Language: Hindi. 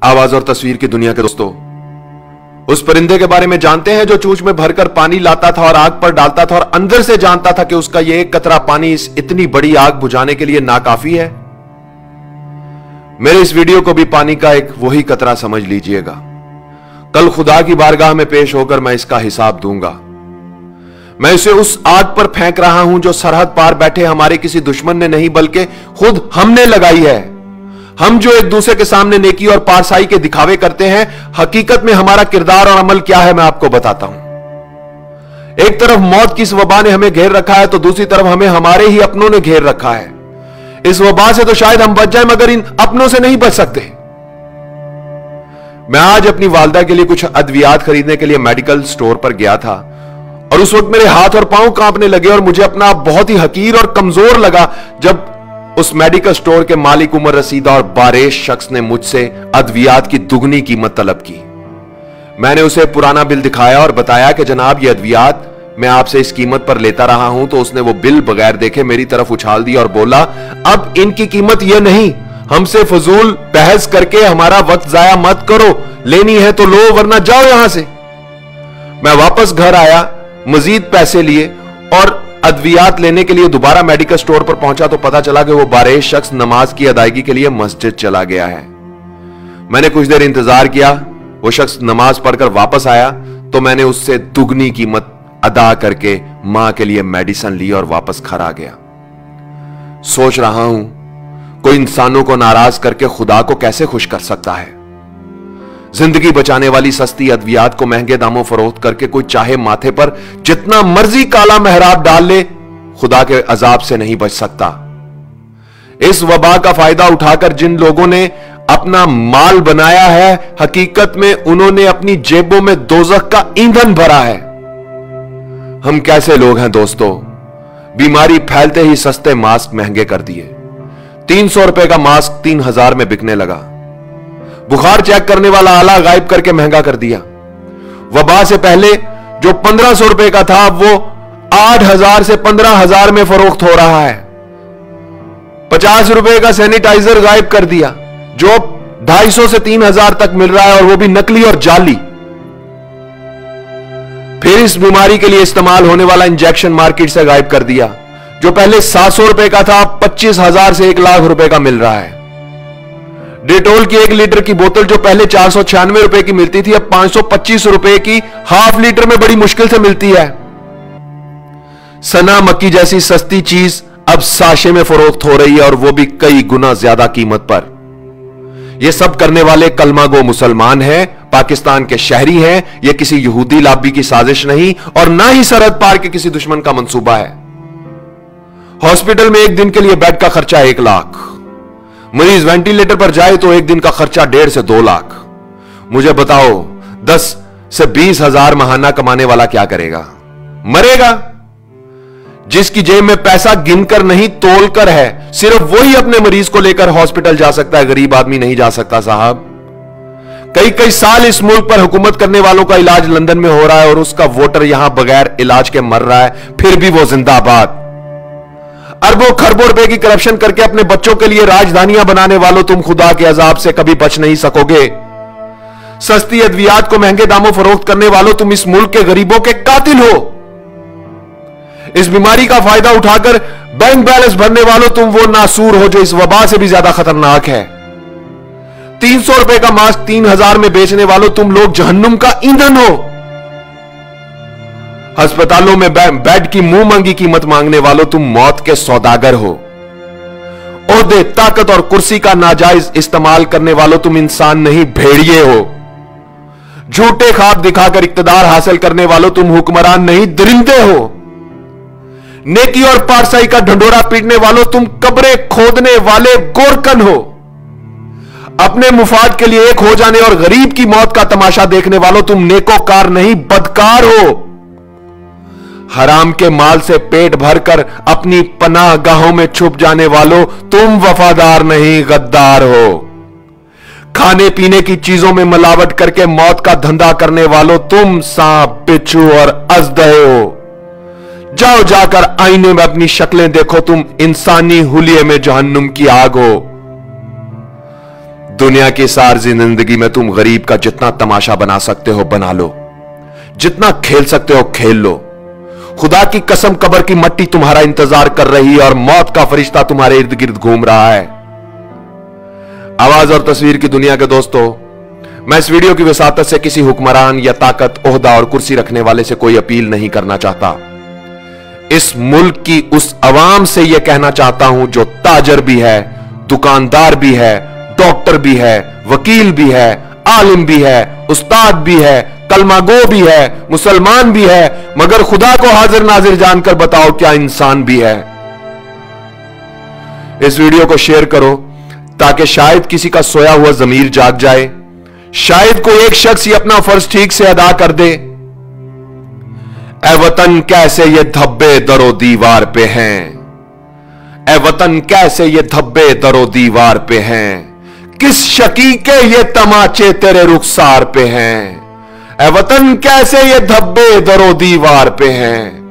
आवाज और तस्वीर की दुनिया के दोस्तों, उस परिंदे के बारे में जानते हैं जो चूंच में भरकर पानी लाता था और आग पर डालता था और अंदर से जानता था कि उसका यह एक कतरा पानी इस इतनी बड़ी आग बुझाने के लिए नाकाफी है। मेरे इस वीडियो को भी पानी का एक वही कतरा समझ लीजिएगा। कल खुदा की बारगाह में पेश होकर मैं इसका हिसाब दूंगा। मैं इसे उस आग पर फेंक रहा हूं जो सरहद पार बैठे हमारे किसी दुश्मन ने नहीं बल्कि खुद हमने लगाई है। हम जो एक दूसरे के सामने नेकी और पारसाई के दिखावे करते हैं, हकीकत में हमारा किरदार और अमल क्या है मैं आपको बताता हूं। एक तरफ मौत की इस वबा ने हमें घेर रखा है तो दूसरी तरफ हमें हमारे ही अपनों ने घेर रखा है। इस वबा से तो शायद हम बच जाएं मगर इन अपनों से नहीं बच सकते। मैं आज अपनी वालदा के लिए कुछ अद्वियात खरीदने के लिए मेडिकल स्टोर पर गया था और उस वक्त मेरे हाथ और पांव कांपने लगे और मुझे अपना बहुत ही हकीर और कमजोर लगा जब उस मेडिकल स्टोर के मालिक उमर रसीदा और बारेश शख्स ने मुझसे अद्वियात की दुगनी कीमत तलब की। मैंने उसे पुराना बिल दिखाया और बताया कि जनाब ये अद्वियात मैं आपसे इस कीमत पर लेता रहा हूं। तो उसने वो बिल बगैर देखे मेरी तरफ उछाल दिया और बोला, अब इनकी कीमत यह नहीं, हमसे फजूल बहस करके हमारा वक्त जाया मत करो, लेनी है तो लो वरना जाओ यहां से। मैं वापस घर आया, मजीद पैसे लिए और अद्वियात लेने के लिए दोबारा मेडिकल स्टोर पर पहुंचा तो पता चला कि वो बारेश शख्स नमाज की अदायगी के लिए मस्जिद चला गया है। मैंने कुछ देर इंतजार किया, वो शख्स नमाज पढ़कर वापस आया तो मैंने उससे दुगनी कीमत अदा करके मां के लिए मेडिसिन ली और वापस घर आ गया। सोच रहा हूं कोई इंसानों को नाराज करके खुदा को कैसे खुश कर सकता है। जिंदगी बचाने वाली सस्ती अद्वियात को महंगे दामों फरोख्त करके कोई चाहे माथे पर जितना मर्जी काला मेहराब डाल ले, खुदा के अजाब से नहीं बच सकता। इस वबा का फायदा उठाकर जिन लोगों ने अपना माल बनाया है, हकीकत में उन्होंने अपनी जेबों में दोजख का ईंधन भरा है। हम कैसे लोग हैं दोस्तों, बीमारी फैलते ही सस्ते मास्क महंगे कर दिए। 300 रुपए का मास्क 3000 में बिकने लगा। बुखार चेक करने वाला आला गायब करके महंगा कर दिया। वबा से पहले जो 1500 रुपए का था वो 8000 से 15000 में फरोख्त हो रहा है। 50 रुपए का सैनिटाइजर गायब कर दिया जो 250 से 3000 तक मिल रहा है और वो भी नकली और जाली। फिर इस बीमारी के लिए इस्तेमाल होने वाला इंजेक्शन मार्केट से गायब कर दिया जो पहले 700 रुपए का था, 25,000 से 1 लाख रुपए का मिल रहा है। डेटोल की 1 लीटर की बोतल जो पहले 496 रुपए की मिलती थी अब 525 रुपए की हाफ लीटर में बड़ी मुश्किल से मिलती है। सना मक्की जैसी सस्ती चीज अब साशे में फरोख्त हो रही है और वो भी कई गुना ज्यादा कीमत पर। ये सब करने वाले कलमा गो मुसलमान हैं, पाकिस्तान के शहरी हैं। यह किसी यहूदी लाबी की साजिश नहीं और ना ही सरहद पार के किसी दुश्मन का मंसूबा है। हॉस्पिटल में एक दिन के लिए बेड का खर्चा 1 लाख, मरीज वेंटिलेटर पर जाए तो एक दिन का खर्चा 1.5 से 2 लाख। मुझे बताओ 10 से 20 हजार महाना कमाने वाला क्या करेगा? मरेगा। जिसकी जेब में पैसा गिनकर नहीं तोलकर है, सिर्फ वही अपने मरीज को लेकर हॉस्पिटल जा सकता है, गरीब आदमी नहीं जा सकता साहब। कई साल इस मुल्क पर हुकूमत करने वालों का इलाज लंदन में हो रहा है और उसका वोटर यहां बगैर इलाज के मर रहा है, फिर भी वो जिंदाबाद। अरबों खरबों रुपए की करप्शन करके अपने बच्चों के लिए राजधानियां बनाने वालों, तुम खुदा के अजाब से कभी बच नहीं सकोगे। सस्ती अद्वियात को महंगे दामों फरोख्त करने वालों, तुम इस मुल्क के गरीबों के कातिल हो। इस बीमारी का फायदा उठाकर बैंक बैलेंस भरने वालों, तुम वो नासूर हो जो इस वबा से भी ज्यादा खतरनाक है। 300 रुपए का मास्क 3000 में बेचने वालों, तुम लोग जहन्नुम का ईंधन हो। अस्पतालों में बेड की मुंह मांगी कीमत मांगने वालों, तुम मौत के सौदागर हो। ओहदे, ताकत और कुर्सी का नाजायज इस्तेमाल करने वालों, तुम इंसान नहीं भेड़िए हो। झूठे ख्वाब दिखाकर इक्तदार हासिल करने वालों, तुम हुक्मरान नहीं दरिंदे हो। नेकी और पारसाई का ढंडोरा पीटने वालों, तुम कब्रें खोदने वाले गोरकन हो। अपने मुफाद के लिए एक हो जाने और गरीब की मौत का तमाशा देखने वालों, तुम नेकोकार नहीं बदकार हो। हराम के माल से पेट भरकर अपनी पनाह गाहों में छुप जाने वालों, तुम वफादार नहीं गद्दार हो। खाने पीने की चीजों में मिलावट करके मौत का धंधा करने वालों, तुम सांप, बिच्छू और अजदहे हो। जाओ जाकर आईने में अपनी शक्लें देखो, तुम इंसानी हुलिये में जहन्नुम की आग हो। दुनिया की सारी जिंदगी में तुम गरीब का जितना तमाशा बना सकते हो बना लो, जितना खेल सकते हो खेल लो। खुदा की कसम, कब्र की मट्टी तुम्हारा इंतजार कर रही है और मौत का फरिश्ता तुम्हारे इर्द गिर्द घूम रहा है। आवाज और तस्वीर की दुनिया के दोस्तों, मैं इस वीडियो की वसातत से किसी हुक्मरान या ताकत, ओहदा और कुर्सी रखने वाले से कोई अपील नहीं करना चाहता। इस मुल्क की उस अवाम से यह कहना चाहता हूं जो ताजर भी है, दुकानदार भी है, डॉक्टर भी है, वकील भी है, आलिम भी है, उस्ताद भी है, कलमागो भी है, मुसलमान भी है, मगर खुदा को हाजिर नाजिर जानकर बताओ क्या इंसान भी है। इस वीडियो को शेयर करो ताकि शायद किसी का सोया हुआ जमीर जाग जाए, शायद कोई एक शख्स ये अपना फर्ज ठीक से अदा कर दे। ए वतन कैसे ये धब्बे दरो दीवार पे हैं, ए वतन कैसे ये धब्बे दरो दीवार पे हैं, किस शकी के ये तमाचे तेरे रुखसार पे हैं। ए वतन कैसे ये धब्बे दरो दीवार पे हैं।